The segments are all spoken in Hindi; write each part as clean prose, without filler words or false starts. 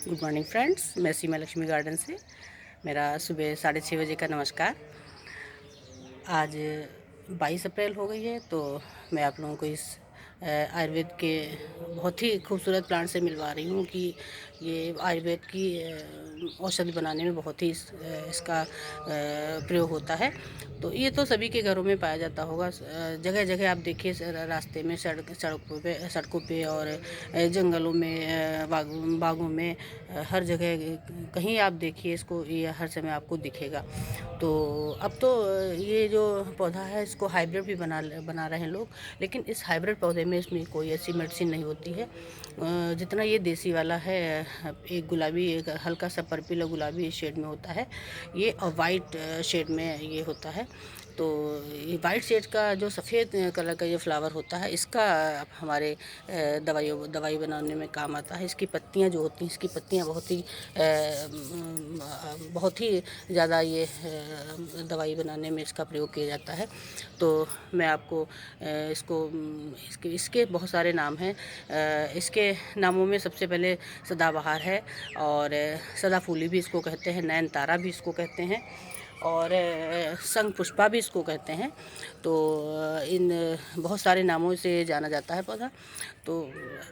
गुड मॉर्निंग फ्रेंड्स, मैं सीमा लक्ष्मी गार्डन से मेरा सुबह 6:30 बजे का नमस्कार। आज 22 अप्रैल हो गई है, तो मैं आप लोगों को इस आयुर्वेद के बहुत ही खूबसूरत प्लांट से मिलवा रही हूँ कि ये आयुर्वेद की औषधि बनाने में बहुत ही इसका प्रयोग होता है। तो ये तो सभी के घरों में पाया जाता होगा। जगह जगह आप देखिए, रास्ते में, सड़कों पे और जंगलों में, बागों में, हर जगह कहीं आप देखिए इसको, ये हर समय आपको दिखेगा। तो अब तो ये जो पौधा है इसको हाइब्रिड भी बना रहे हैं लोग, लेकिन इस हाइब्रिड पौधे में इसमें कोई ऐसी मेडिसिन नहीं होती है जितना ये देसी वाला है। एक गुलाबी, एक हल्का सा पर्पल गुलाबी शेड में होता है ये, और वाइट शेड में ये होता है। तो ये वाइट शेड का जो सफ़ेद कलर का ये फ्लावर होता है, इसका हमारे दवाई बनाने में काम आता है। इसकी पत्तियां जो होती हैं, इसकी पत्तियां बहुत ही ज़्यादा ये दवाई बनाने में इसका प्रयोग किया जाता है। तो मैं आपको इसके बहुत सारे नाम हैं। इसके नामों में सबसे पहले सदाबहार है, और सदाफूली भी इसको कहते हैं, नयनतारा भी इसको कहते हैं, और संग पुष्पा भी इसको कहते हैं। तो इन बहुत सारे नामों से जाना जाता है पौधा। तो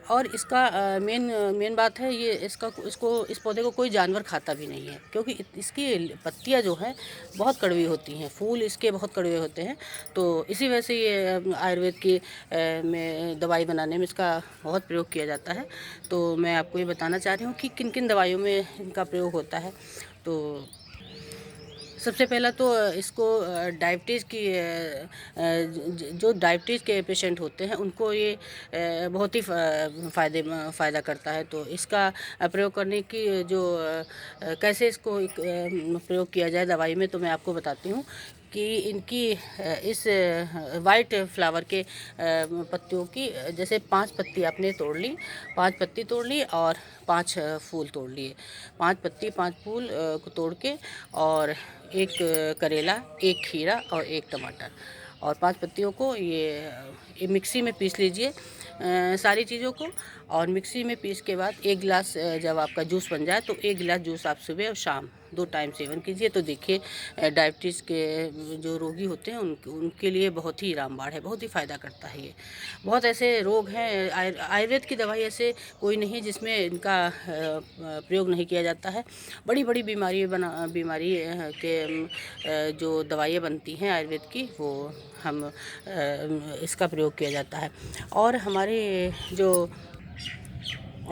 और इसका मेन बात है, ये इस पौधे को कोई जानवर खाता भी नहीं है, क्योंकि इसकी पत्तियां जो हैं बहुत कड़वी होती हैं, फूल इसके बहुत कड़वे होते हैं। तो इसी वजह से ये आयुर्वेद की में दवाई बनाने में इसका बहुत प्रयोग किया जाता है। तो मैं आपको ये बताना चाह रही हूँ कि किन किन दवाइयों में इनका प्रयोग होता है। तो सबसे पहला तो इसको डायबिटीज़ की जो डायबिटीज़ के पेशेंट होते हैं उनको ये बहुत ही फ़ायदा करता है। तो इसका प्रयोग करने की जो कैसे इसको प्रयोग किया जाए दवाई में, तो मैं आपको बताती हूँ कि इनकी इस वाइट फ्लावर के पत्तियों की, जैसे 5 पत्ती आपने तोड़ ली, 5 पत्ती तोड़ ली और 5 फूल तोड़ लिए। 5 पत्ती 5 फूल को तोड़ के, और एक करेला, एक खीरा और एक टमाटर, और 5 पत्तियों को ये मिक्सी में पीस लीजिए, सारी चीज़ों को। और मिक्सी में पीस के बाद 1 गिलास जब आपका जूस बन जाए, तो 1 गिलास जूस आप सुबह और शाम 2 टाइम सेवन कीजिए। तो देखिए, डायबिटीज़ के जो रोगी होते हैं उनके लिए बहुत ही रामबाण है, बहुत ही फ़ायदा करता है ये। बहुत ऐसे रोग हैं, आयुर्वेद की दवाई ऐसे कोई नहीं है जिसमें इनका प्रयोग नहीं किया जाता है। बड़ी बड़ी बीमारी के जो दवाइयाँ बनती हैं आयुर्वेद की, वो इसका प्रयोग किया जाता है। और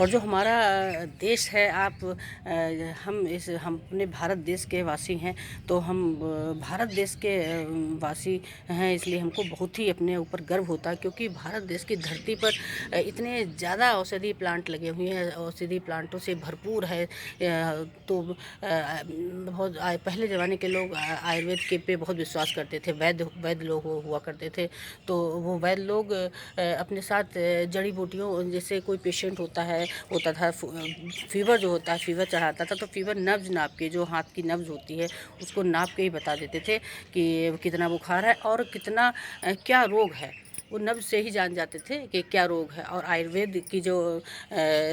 जो हमारा देश है, हम अपने भारत देश के वासी हैं। तो हम भारत देश के वासी हैं, इसलिए हमको बहुत ही अपने ऊपर गर्व होता है, क्योंकि भारत देश की धरती पर इतने ज़्यादा औषधि प्लांट लगे हुए हैं, औषधि प्लांटों से भरपूर है। तो बहुत पहले ज़माने के लोग आयुर्वेद के पे बहुत विश्वास करते थे, वैद्य लोग हुआ करते थे। तो वो वैद्य लोग अपने साथ जड़ी बूटियों, जैसे कोई पेशेंट होता था, फीवर जो होता है, फीवर चढ़ाता था, तो फीवर नब्ज नाप के, जो हाथ की नब्ज होती है उसको नाप के ही बता देते थे कि कितना बुखार है और कितना क्या रोग है। वो नब्ज से ही जान जाते थे कि क्या रोग है। और आयुर्वेद की जो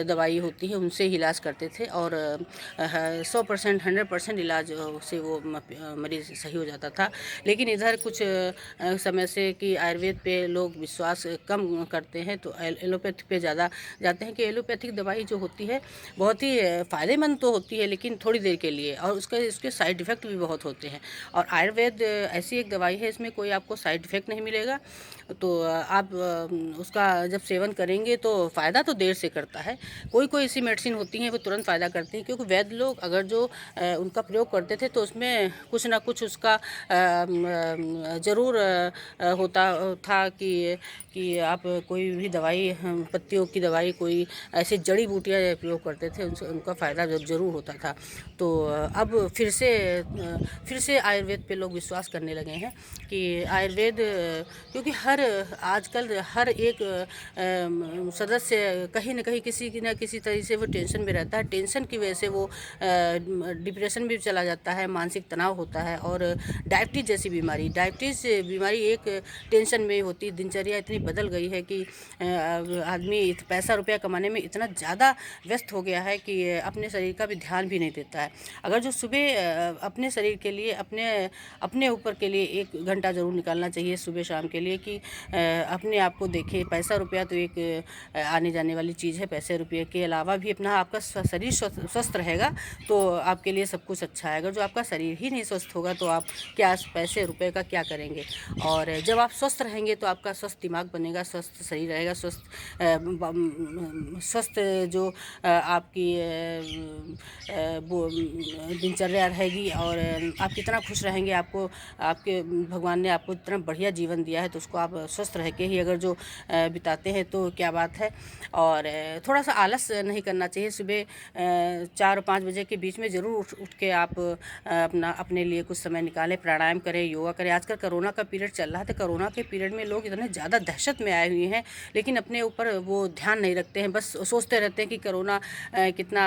दवाई होती है उनसे ही इलाज करते थे, और 100% 100% इलाज से वो मरीज़ सही हो जाता था। लेकिन इधर कुछ समय से कि आयुर्वेद पे लोग विश्वास कम करते हैं, तो एलोपैथी पे ज़्यादा जाते हैं। कि एलोपैथिक दवाई जो होती है बहुत ही फ़ायदेमंद तो होती है, लेकिन थोड़ी देर के लिए, और उसके साइड इफ़ेक्ट भी बहुत होते हैं। और आयुर्वेद ऐसी एक दवाई है, इसमें कोई आपको साइड इफ़ेक्ट नहीं मिलेगा। तो आप उसका जब सेवन करेंगे तो फ़ायदा तो देर से करता है। कोई ऐसी मेडिसिन होती हैं वो तुरंत फ़ायदा करती हैं, क्योंकि वैद्य लोग अगर जो उनका प्रयोग करते थे, तो उसमें कुछ ना कुछ उसका ज़रूर होता था कि आप कोई भी दवाई, पत्तियों की दवाई, कोई ऐसी जड़ी बूटियाँ प्रयोग करते थे, उनसे उनका फ़ायदा ज़रूर होता था। तो अब फिर से आयुर्वेद पे लोग विश्वास करने लगे हैं कि आयुर्वेद, क्योंकि हर आजकल हर एक सदस्य कहीं न कहीं किसी की न किसी तरह से वो टेंशन में रहता है। टेंशन की वजह से वो डिप्रेशन में भी चला जाता है, मानसिक तनाव होता है। और डायबिटीज़ जैसी बीमारी, डायबिटीज़ बीमारी एक टेंशन में होती है। दिनचर्या इतनी बदल गई है कि आदमी पैसा रुपया कमाने में इतना ज़्यादा व्यस्त हो गया है कि अपने शरीर का भी ध्यान भी नहीं देता है। अगर जो सुबह अपने शरीर के लिए, अपने ऊपर के लिए 1 घंटा ज़रूर निकालना चाहिए सुबह शाम के लिए, कि अपने आप को देखें। पैसा रुपया तो एक आने जाने वाली चीज़ है। पैसे रुपये के अलावा भी अपना आपका शरीर स्वस्थ रहेगा तो आपके लिए सब कुछ अच्छा है। अगर जो आपका शरीर ही नहीं स्वस्थ होगा तो आप क्या पैसे रुपये का क्या करेंगे। और जब आप स्वस्थ रहेंगे तो आपका स्वस्थ दिमाग बनेगा, स्वस्थ शरीर रहेगा, स्वस्थ जो आपकी वो दिनचर्या रहेगी। और आप कितना खुश रहेंगे, आपको आपके भगवान ने आपको इतना बढ़िया जीवन दिया है तो उसको आप स्वस्थ रह के ही अगर जो बिताते हैं तो क्या बात है। और थोड़ा सा आलस नहीं करना चाहिए। सुबह 4 और 5 बजे के बीच में ज़रूर उठ के आप अपने लिए कुछ समय निकालें, प्राणायाम करें, योगा करें। आजकल कोरोना का पीरियड चल रहा है तो कोरोना के पीरियड में लोग इतने ज़्यादा दहशत में आए हुए हैं, लेकिन अपने ऊपर वो ध्यान नहीं रखते हैं। बस सोचते रहते हैं कि कोरोना कितना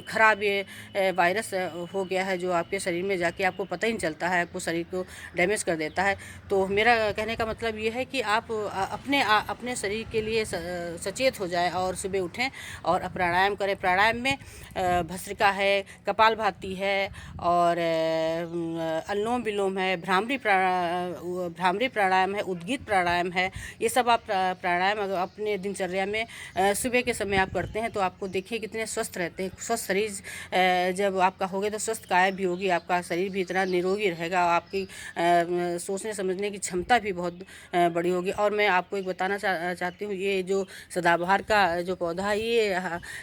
ख़राब ये वायरस हो गया है जो आपके शरीर में जाके आपको पता ही नहीं चलता है, आपको शरीर को डैमेज कर देता है। तो मेरा कहने का मतलब ये है कि आप अपने शरीर के लिए सचेत हो जाएं और सुबह उठें और प्राणायाम करें। प्राणायाम में भस्त्रिका है, कपालभाति है, और अनुलोम विलोम है, भ्रामरी प्राणायाम है, उद्गीत प्राणायाम है। ये सब आप प्राणायाम अगर अपने दिनचर्या में सुबह के समय आप करते हैं तो आपको देखिए कितने स्वस्थ रहते हैं। स्वस्थ शरीर जब आपका होगा तो स्वस्थ काया भी होगी, आपका शरीर भी इतना निरोगी रहेगा, आपकी सोचने समझने की क्षमता भी बहुत बड़ी होगी। और मैं आपको एक बताना चाहती हूँ, ये जो सदाबहार का जो पौधा है ये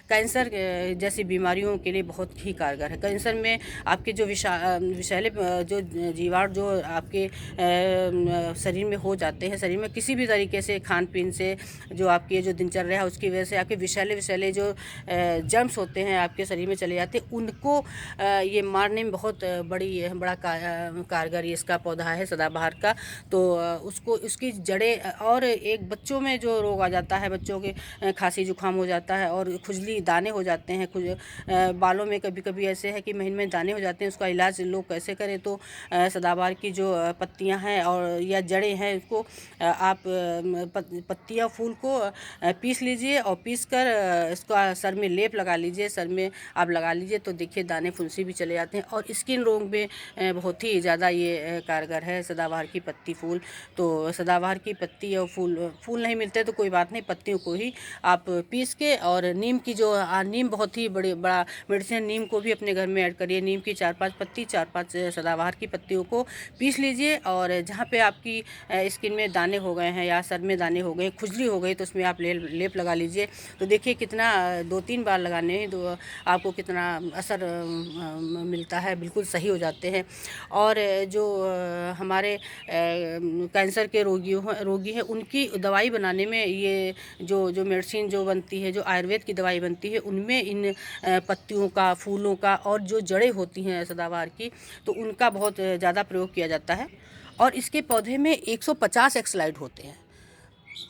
कैंसर जैसी बीमारियों के लिए बहुत ही कारगर है। कैंसर में आपके जो विषैले जो जीवाणु जो आपके शरीर में हो जाते हैं, शरीर में किसी भी तरीके से खान पीन से, जो आपकी जो दिनचर्या है उसकी वजह से आपके विषैले जो जर्म्स होते हैं आपके शरीर में चले जाते हैं, उनको ये मारने में बहुत बड़ा कारगर ये इसका पौधा है सदाबहार का। तो उसको उसकी जड़ें, और एक बच्चों में जो रोग आ जाता है, बच्चों के खांसी जुकाम हो जाता है और खुजली दाने हो जाते हैं, बालों में कभी कभी ऐसे है कि महीने में दाने हो जाते हैं, उसका इलाज लोग कैसे करें। तो सदाबहार की जो पत्तियां हैं और या जड़ें हैं उसको आप पत्तियां फूल को पीस लीजिए और पीस कर इसका सर में लेप लगा लीजिए, सर में आप लगा लीजिए तो देखिए दाने फुंसी भी चले जाते हैं। और स्किन रोग में बहुत ही ज़्यादा ये कारगर है सदाबहार की पत्ती फूल। तो सदाबहार की पत्ती और फूल नहीं मिलते तो कोई बात नहीं, पत्तियों को ही आप पीस के, और नीम की जो नीम बहुत ही बड़ा मेडिसिन, नीम को भी अपने घर में ऐड करिए। नीम की 4-5 पत्ती, 4-5 सदाबहार की पत्तियों को पीस लीजिए, और जहाँ पे आपकी स्किन में दाने हो गए हैं या सर में दाने हो गए, खुजली हो गई, तो उसमें आप लेप लगा लीजिए। तो देखिए कितना 2-3 बार लगाने में तो आपको कितना असर मिलता है, बिल्कुल सही हो जाते हैं। और जो हमारे कैंसर के रोगी हैं उनकी दवाई बनाने में ये जो मेडिसिन जो बनती है, जो आयुर्वेद की दवाई बनती है, उनमें इन पत्तियों का, फूलों का और जो जड़ें होती हैं सदाबहार की, तो उनका बहुत ज़्यादा प्रयोग किया जाता है। और इसके पौधे में 150 एक्सलाइड होते हैं।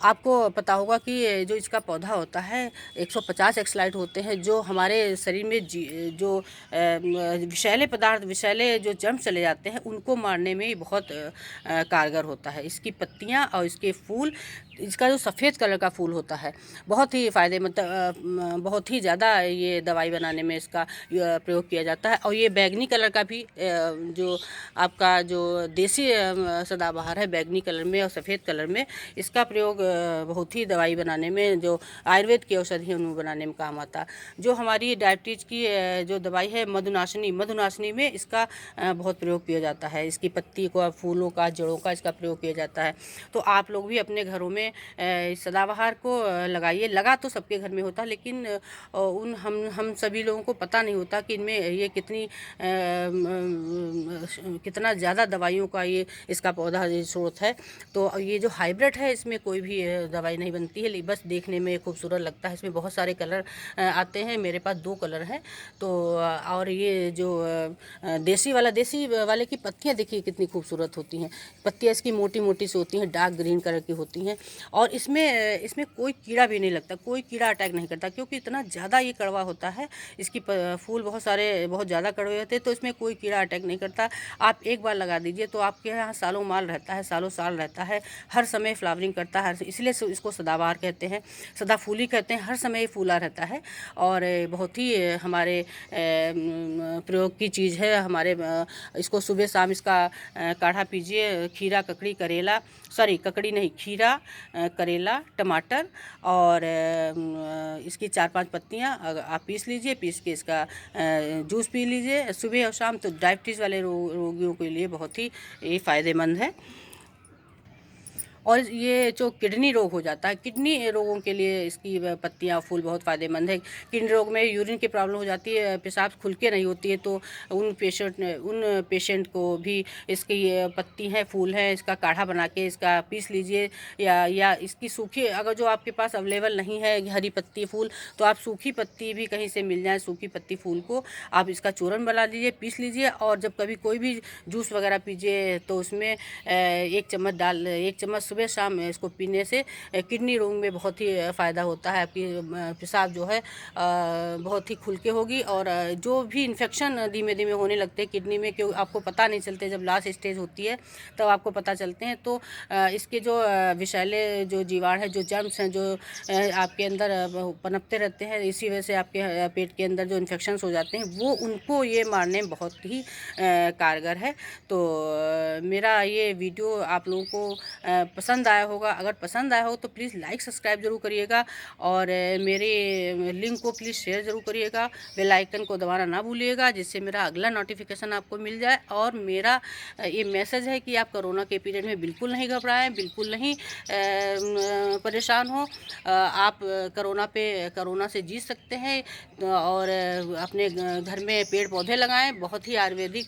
आपको पता होगा कि जो इसका पौधा होता है 150 एक्सलाइट होते हैं, जो हमारे शरीर में जो विषैले जो जर्म चले जाते हैं उनको मारने में ही बहुत कारगर होता है। इसकी पत्तियां और इसके फूल, इसका जो सफ़ेद कलर का फूल होता है बहुत ही फ़ायदेमंद, बहुत ही ज़्यादा ये दवाई बनाने में इसका प्रयोग किया जाता है। और ये बैगनी कलर का भी जो आपका जो देसी सदाबहार है, बैगनी कलर में और सफ़ेद कलर में, इसका प्रयोग बहुत ही दवाई बनाने में, जो आयुर्वेद की औषधि उनको बनाने में काम आता। जो हमारी डायबिटीज़ की जो दवाई है मधुनाशनी में इसका बहुत प्रयोग किया जाता है। इसकी पत्ती को, फूलों का, जड़ों का इसका प्रयोग किया जाता है। तो आप लोग भी अपने घरों में में सदाबहार को लगाइए। लगा तो सबके घर में होता, लेकिन हम सभी लोगों को पता नहीं होता कि इनमें ये कितना ज़्यादा दवाइयों का ये इसका पौधा स्रोत है। तो ये जो हाइब्रिड है इसमें कोई भी दवाई नहीं बनती है, बस देखने में खूबसूरत लगता है। इसमें बहुत सारे कलर आते हैं, मेरे पास 2 कलर हैं। तो और ये जो देसी वाले की पत्तियां देखिए कितनी खूबसूरत होती हैं। पत्तियां इसकी मोटी मोटी सी होती हैं, डार्क ग्रीन कलर की होती हैं, और इसमें कोई कीड़ा भी नहीं लगता, कोई कीड़ा अटैक नहीं करता, क्योंकि इतना ज़्यादा ये कड़वा होता है। इसकी फूल बहुत ज़्यादा कड़वे होते हैं, तो इसमें कोई कीड़ा अटैक नहीं करता। आप एक बार लगा दीजिए तो आपके यहाँ सालों माल रहता है, सालों साल रहता है, हर समय फ्लावरिंग करता है। इसलिए इसको सदाबहार कहते हैं, सदाफूली कहते हैं। हर समय ये फूला रहता है और बहुत ही हमारे प्रयोग की चीज़ है। इसको सुबह शाम इसका काढ़ा पीजिए। खीरा, ककड़ी, करेला, ककड़ी नहीं, खीरा, करेला, टमाटर और इसकी 4-5 पत्तियां आप पीस लीजिए। पीस के इसका जूस पी लीजिए सुबह और शाम। तो डायबिटीज़ वाले रोगियों के लिए बहुत ही ये फ़ायदेमंद है। और ये जो किडनी रोग हो जाता है, किडनी रोगों के लिए इसकी पत्तियाँ फूल बहुत फ़ायदेमंद है। किडनी रोग में यूरिन की प्रॉब्लम हो जाती है, पेशाब खुल के नहीं होती है, तो उन पेशेंट को भी इसकी पत्ती हैं, फूल हैं, इसका काढ़ा बना के इसका पीस लीजिए। या इसकी सूखी, अगर जो आपके पास अवेलेबल नहीं है हरी पत्ती फूल, तो आप सूखी पत्ती भी कहीं से मिल जाए, सूखी पत्ती फूल को आप इसका चूरन बना लीजिए, पीस लीजिए। और जब कभी कोई भी जूस वगैरह पीजिए तो उसमें 1 चम्मच सुबह शाम इसको पीने से किडनी रोग में बहुत ही फ़ायदा होता है। आपकी पेशाब जो है बहुत ही खुल के होगी, और जो भी इन्फेक्शन धीमे धीमे होने लगते हैं किडनी में, क्यों आपको पता नहीं चलते, जब लास्ट स्टेज होती है तब आपको पता चलते हैं। तो इसके जो विषैले जो जीवाणु हैं, जो जर्म्स हैं, जो आपके अंदर पनपते रहते हैं, इसी वजह से आपके पेट के अंदर जो इन्फेक्शंस हो जाते हैं, वो उनको ये मारने में बहुत ही कारगर है। तो मेरा ये वीडियो आप लोगों को पसंद आया होगा। अगर पसंद आया हो तो प्लीज़ लाइक सब्सक्राइब ज़रूर करिएगा, और मेरे लिंक को प्लीज़ शेयर ज़रूर करिएगा। बेल आइकन को दबाना ना भूलिएगा, जिससे मेरा अगला नोटिफिकेशन आपको मिल जाए। और मेरा ये मैसेज है कि आप कोरोना के पीरियड में बिल्कुल नहीं घबराएं, बिल्कुल नहीं परेशान हो। आप कोरोना से जीत सकते हैं। और अपने घर में पेड़ पौधे लगाएं। बहुत ही आयुर्वेदिक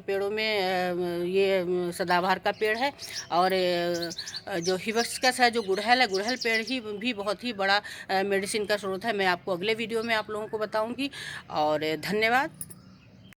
पेड़ों में ये सदाबहार का पेड़ है, और जो हिबिस्कस है, जो गुड़हल पेड़ ही भी बहुत ही बड़ा मेडिसिन का स्रोत है। मैं आपको अगले वीडियो में आप लोगों को बताऊंगी। और धन्यवाद।